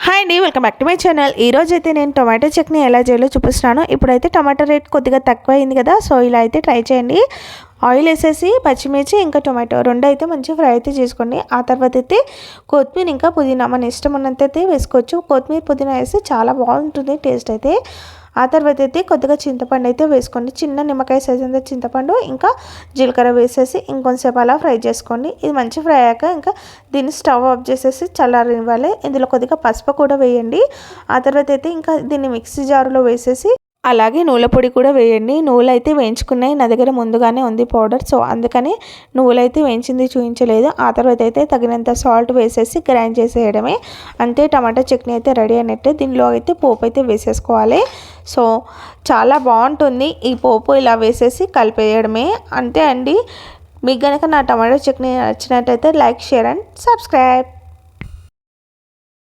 Hi అండి, welcome back to my channel. ఈరోజు అయితే నేను టొమాటో చట్నీ ఎలా చేయాలో చూపిస్తున్నాను. ఇప్పుడైతే టమాటో రేట్ కొద్దిగా తక్కువ అయింది కదా, సో ఇలా అయితే ట్రై చేయండి. ఆయిల్ వేసేసి పచ్చిమిర్చి ఇంకా టొమాటో రెండు అయితే మంచిగా ఫ్రై అయితే చేసుకోండి. ఆ తర్వాత అయితే కొత్తిమీర ఇంకా పుదీనా మన ఇష్టం ఉన్నంత అయితే వేసుకోవచ్చు. కొత్తిమీర పుదీనా వేస్తే చాలా బాగుంటుంది టేస్ట్ అయితే. ఆ తర్వాత అయితే కొద్దిగా చింతపండు అయితే వేసుకోండి. చిన్న నిమ్మకాయ సైజ్ అంతా చింతపండు ఇంకా జీలకర్ర వేసేసి ఇంకొంచెంసేపు అలా ఫ్రై చేసుకోండి. ఇది మంచి ఫ్రై అయ్యాక ఇంకా దీన్ని స్టవ్ ఆఫ్ చేసేసి చల్లారనివ్వాలి. ఇందులో కొద్దిగా పసుపు కూడా వేయండి. ఆ తర్వాత అయితే ఇంకా దీన్ని మిక్సీ జారులో వేసేసి అలాగే నువ్వుల పొడి కూడా వేయండి. నువ్వులు అయితే వేయించుకున్నాయి నా దగ్గర ముందుగానే ఉంది పౌడర్, సో అందుకని నువ్వులు అయితే వేయించింది చూపించలేదు. ఆ తర్వాత అయితే తగినంత సాల్ట్ వేసేసి గ్రైండ్ చేసేయడమే. అంతే, టమాటా చట్నీ అయితే రెడీ అయినట్టే. దీనిలో అయితే పోపు అయితే వేసేసుకోవాలి. సో చాలా బాగుంటుంది. ఈ పోపు ఇలా వేసేసి కలిపేయడమే, అంతే అండి. మీకు కనుక నా టమాటా చట్నీ నచ్చినట్టయితే లైక్, షేర్ అండ్ సబ్స్క్రైబ్.